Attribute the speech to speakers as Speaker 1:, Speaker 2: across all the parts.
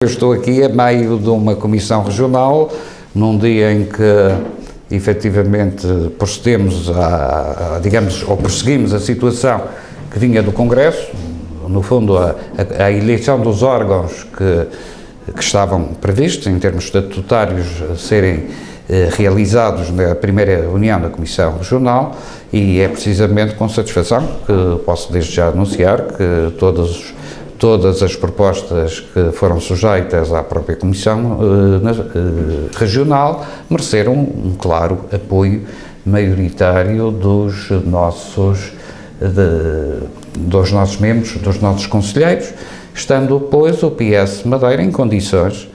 Speaker 1: Eu estou aqui a meio de uma comissão regional, num dia em que, efetivamente, procedemos digamos, ou prosseguimos a situação que vinha do Congresso, no fundo, a eleição dos órgãos que estavam previstos, em termos estatutários, a serem realizados na primeira reunião da Comissão Regional, e é precisamente com satisfação que posso desde já anunciar que todas as propostas que foram sujeitas à própria Comissão Regional mereceram um claro apoio maioritário dos nossos membros, dos nossos conselheiros, estando, pois, o PS Madeira em condições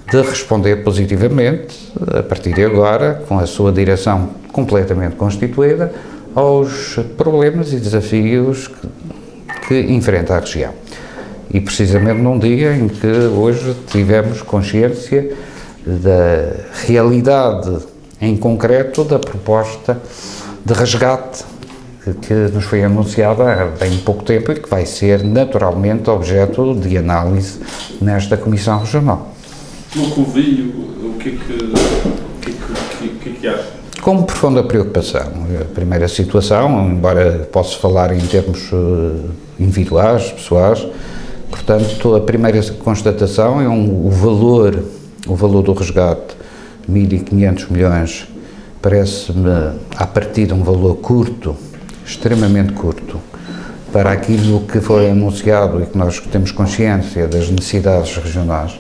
Speaker 1: de responder positivamente, a partir de agora, com a sua direção completamente constituída, aos problemas e desafios que enfrenta a região. E precisamente num dia em que hoje tivemos consciência da realidade em concreto da proposta de resgate que nos foi anunciada há bem pouco tempo e que vai ser naturalmente objeto de análise nesta Comissão Regional.
Speaker 2: No que ouvi, o que é que acha?
Speaker 1: Com profunda preocupação. A primeira situação, embora possa falar em termos individuais, pessoais, portanto, a primeira constatação é o valor do resgate, 1.500 milhões, parece-me, a partir de um valor curto, extremamente curto, para aquilo que foi anunciado e que nós temos consciência das necessidades regionais.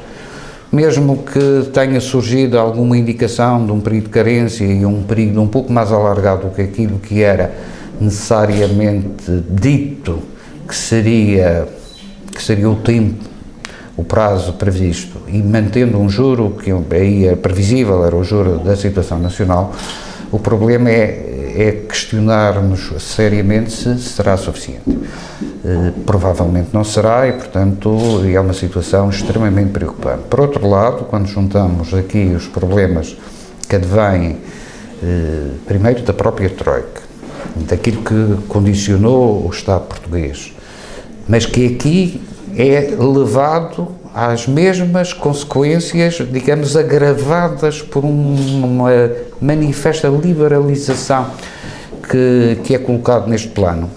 Speaker 1: Mesmo que tenha surgido alguma indicação de um período de carência e um período um pouco mais alargado do que aquilo que era necessariamente dito que seria o tempo, o prazo previsto, e mantendo um juro que aí é previsível, era o juro da situação nacional, o problema é questionarmos seriamente se será suficiente. Provavelmente não será e, portanto, é uma situação extremamente preocupante. Por outro lado, quando juntamos aqui os problemas que advêm, primeiro da própria Troika, daquilo que condicionou o Estado português, mas que aqui é levado às mesmas consequências, digamos, agravadas por uma manifesta liberalização que é colocado neste plano,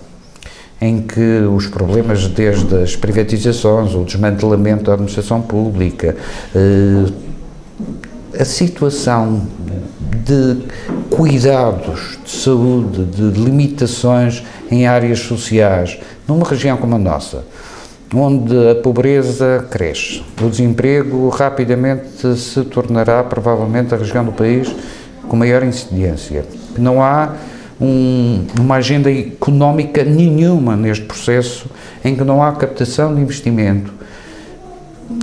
Speaker 1: em que os problemas desde as privatizações, o desmantelamento da administração pública, a situação de cuidados de saúde, de limitações em áreas sociais, numa região como a nossa, onde a pobreza cresce, o desemprego rapidamente se tornará provavelmente a região do país com maior incidência. Não há uma agenda económica nenhuma neste processo, em que não há captação de investimento.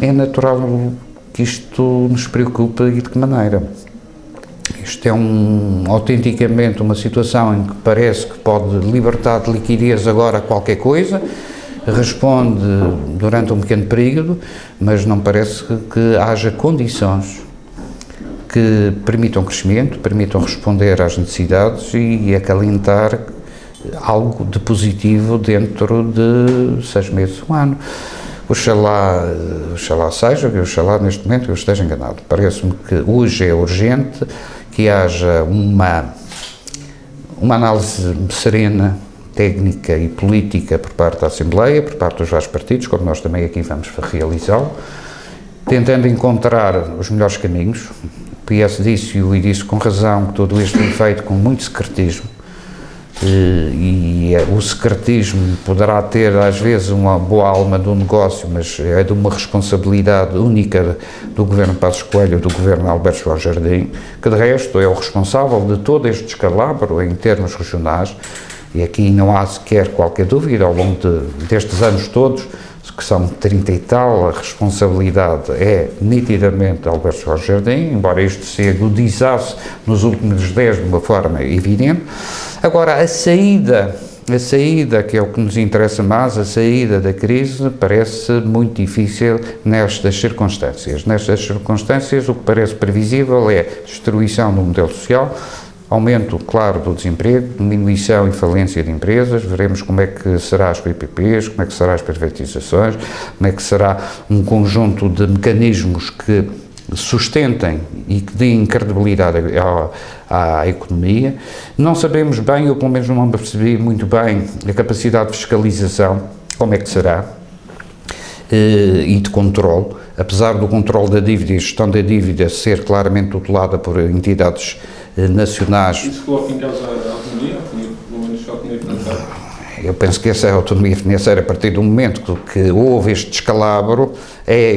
Speaker 1: É natural que isto nos preocupe e de que maneira. Isto é autenticamente uma situação em que parece que pode libertar de liquidez agora qualquer coisa, responde durante um pequeno período, mas não parece que haja condições que permitam crescimento, permitam responder às necessidades e acalentar algo de positivo dentro de 6 meses, um ano. Oxalá seja, e oxalá neste momento eu esteja enganado. Parece-me que hoje é urgente que haja uma análise serena, técnica e política por parte da Assembleia, por parte dos vários partidos, como nós também aqui vamos realizá-lo, tentando encontrar os melhores caminhos. O PS disse com razão que tudo isto foi feito com muito secretismo, e o secretismo poderá ter às vezes uma boa alma do negócio, mas é de uma responsabilidade única do Governo Passos Coelho, do Governo Alberto João Jardim, que de resto é o responsável de todo este descalabro em termos regionais. E aqui não há sequer qualquer dúvida, ao longo destes anos todos, que são 30 e tal, a responsabilidade é nitidamente Alberto Jorge Jardim, embora isto se agudizasse nos últimos 10 de uma forma evidente. Agora, a saída, que é o que nos interessa mais, a saída da crise, parece muito difícil nestas circunstâncias. Nestas circunstâncias, o que parece previsível é a destruição do modelo social, aumento, claro, do desemprego, diminuição e falência de empresas, veremos como é que será as PPPs, como é que serão as privatizações, como é que será um conjunto de mecanismos que sustentem e que deem credibilidade à economia. Não sabemos bem, ou pelo menos não percebi muito bem, a capacidade de fiscalização, como é que será, e de controle, apesar do controle da dívida e gestão da dívida ser claramente tutelada por entidades nacionais.
Speaker 2: Isso coloca em causa a autonomia, pelo menos a autonomia financeira?
Speaker 1: Eu penso que essa autonomia financeira, a partir do momento que houve este descalabro,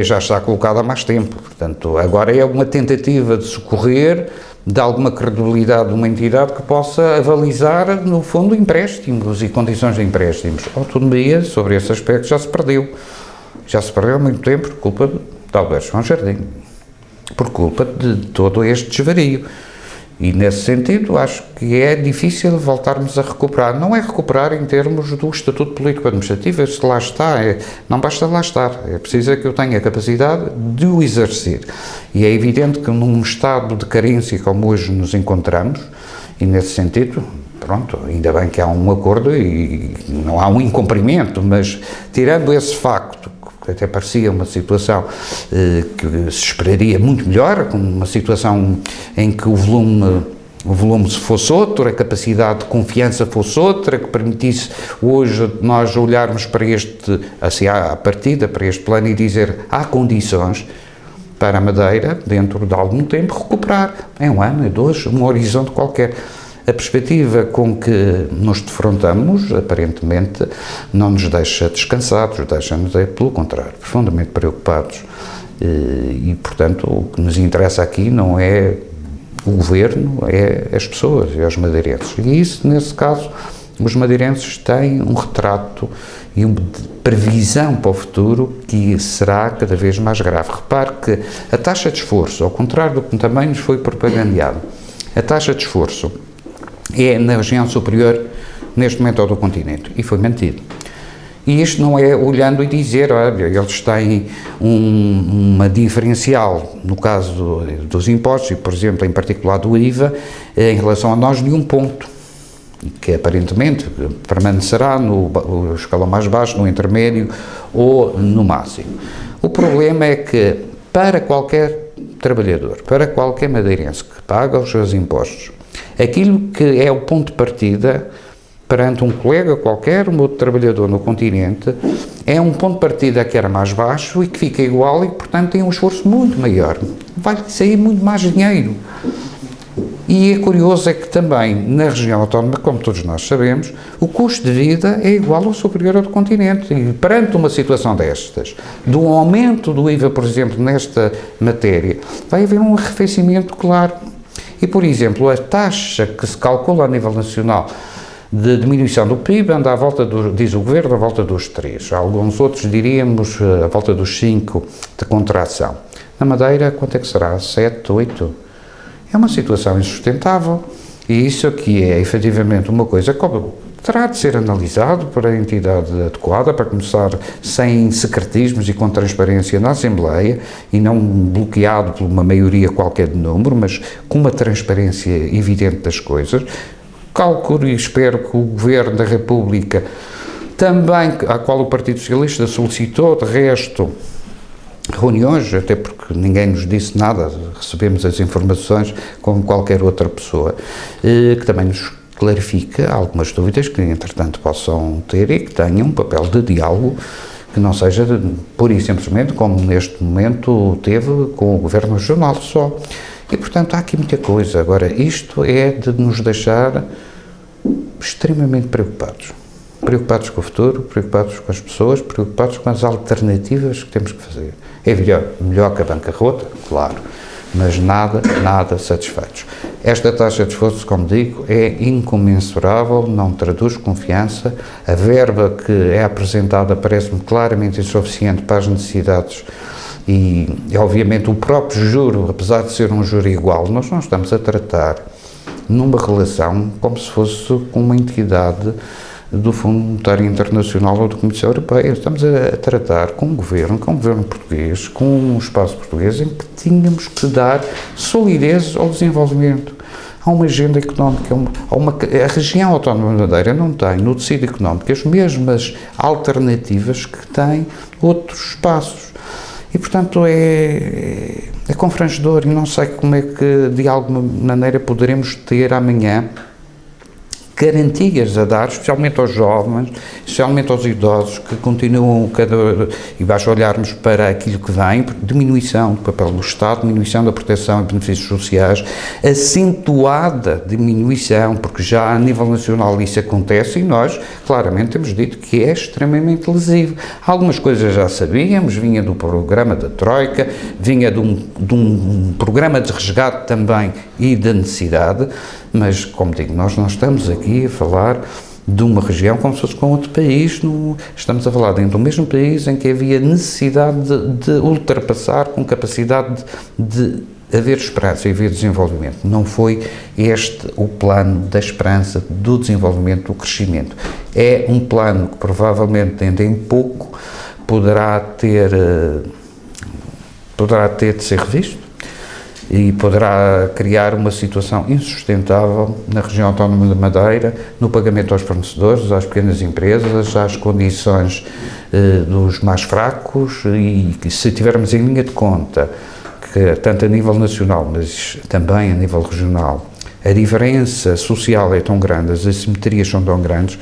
Speaker 1: já está colocada há mais tempo. Portanto, agora é uma tentativa de socorrer, de alguma credibilidade de uma entidade que possa avalizar, no fundo, empréstimos e condições de empréstimos. A autonomia, sobre esse aspecto, já se perdeu. Já se perdeu há muito tempo por culpa de Alberto João Jardim, por culpa de todo este desvario. E, nesse sentido, acho que é difícil voltarmos a recuperar. Não é recuperar em termos do Estatuto Político-Administrativo, se lá está, não basta lá estar, é preciso que eu tenha a capacidade de o exercer. E é evidente que num estado de carência como hoje nos encontramos, e nesse sentido, pronto, ainda bem que há um acordo e não há um incumprimento, mas tirando esse facto, que até parecia uma situação que se esperaria muito melhor, com uma situação em que o volume fosse outro, a capacidade de confiança fosse outra, que permitisse hoje nós olharmos para este, assim, à partida, para este plano e dizer, há condições para a Madeira, dentro de algum tempo, recuperar, em um ano, em dois, um horizonte qualquer. A perspectiva com que nos defrontamos, aparentemente, não nos deixa descansados, deixa-nos, pelo contrário, profundamente preocupados. E, portanto, o que nos interessa aqui não é o governo, é as pessoas, é os madeirenses. E isso, nesse caso, os madeirenses têm um retrato e uma previsão para o futuro que será cada vez mais grave. Repare que a taxa de esforço, ao contrário do que também nos foi propagandeado, a taxa de esforço é na região superior, neste momento, ao do continente, e foi mantido. E isto não é olhando e dizer, olha, eles têm uma diferencial, no caso dos impostos, e, por exemplo, em particular do IVA, em relação a nós, de um ponto, que aparentemente permanecerá no escalão mais baixo, no intermédio ou no máximo. O problema é que, para qualquer trabalhador, para qualquer madeirense que paga os seus impostos, aquilo que é o ponto de partida perante um colega qualquer, um outro trabalhador no continente, é um ponto de partida que era mais baixo e que fica igual e, portanto, tem um esforço muito maior. Vai sair muito mais dinheiro. E é curioso é que também, na região autónoma, como todos nós sabemos, o custo de vida é igual ou superior ao do continente. E perante uma situação destas, do aumento do IVA, por exemplo, nesta matéria, vai haver um arrefecimento claro. E, por exemplo, a taxa que se calcula a nível nacional de diminuição do PIB anda à volta, diz o Governo, à volta dos 3. Alguns outros diríamos à volta dos 5 de contração. Na Madeira, quanto é que será? 7, 8? É uma situação insustentável. E isso aqui é, efetivamente, uma coisa que terá de ser analisado por a entidade adequada, para começar sem secretismos e com transparência na Assembleia, e não bloqueado por uma maioria qualquer de número, mas com uma transparência evidente das coisas. Calculo e espero que o Governo da República, também, à qual o Partido Socialista solicitou, de resto, reuniões, até porque ninguém nos disse nada, recebemos as informações como qualquer outra pessoa, que também nos clarifica algumas dúvidas que, entretanto, possam ter e que tenham um papel de diálogo que não seja pura e simplesmente como neste momento teve com o Governo Regional só. E, portanto, há aqui muita coisa. Agora, isto é de nos deixar extremamente preocupados. Preocupados com o futuro, preocupados com as pessoas, preocupados com as alternativas que temos que fazer. É melhor que a bancarrota, claro, mas nada satisfeitos. Esta taxa de esforço, como digo, é incomensurável, não traduz confiança. A verba que é apresentada parece-me claramente insuficiente para as necessidades e, obviamente, o próprio juro, apesar de ser um juro igual, nós não estamos a tratar numa relação como se fosse com uma entidade do Fundo Monetário Internacional ou da Comissão Europeia. Estamos a tratar com o governo português, com um espaço português em que tínhamos que dar solidez ao desenvolvimento. há uma agenda económica, a região autónoma da Madeira não tem no tecido económico as mesmas alternativas que tem outros espaços. E, portanto, é confrangedor e não sei como é que, de alguma maneira, poderemos ter amanhã garantias a dar, especialmente aos jovens, especialmente aos idosos, que continuam e basta olharmos para aquilo que vem, diminuição do papel do Estado, diminuição da proteção e benefícios sociais, acentuada diminuição, porque já a nível nacional isso acontece e nós, claramente, temos dito que é extremamente lesivo. Algumas coisas já sabíamos, vinha do programa da Troika, vinha de um programa de resgate também e da necessidade, mas, como digo, nós não estamos aqui a falar de uma região como se fosse com outro país, estamos a falar dentro do mesmo país em que havia necessidade de ultrapassar com capacidade de haver esperança e haver desenvolvimento. Não foi este o plano da esperança, do desenvolvimento, do crescimento. É um plano que provavelmente, dentro em pouco, poderá ter de ser revisto e poderá criar uma situação insustentável na região autónoma da Madeira, no pagamento aos fornecedores, às pequenas empresas, às condições dos mais fracos, e que, se tivermos em linha de conta que, tanto a nível nacional, mas também a nível regional, a diferença social é tão grande, as assimetrias são tão grandes,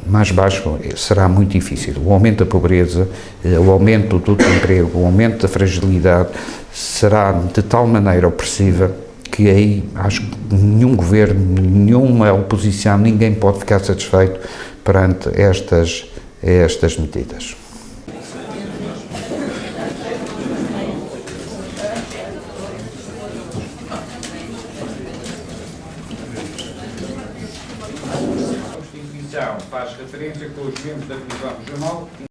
Speaker 1: mais baixo será muito difícil. O aumento da pobreza, o aumento do desemprego, o aumento da fragilidade será de tal maneira opressiva que aí acho que nenhum governo, nenhuma oposição, ninguém pode ficar satisfeito perante estas medidas. A Constituição faz referência com os membros da Divisão Regional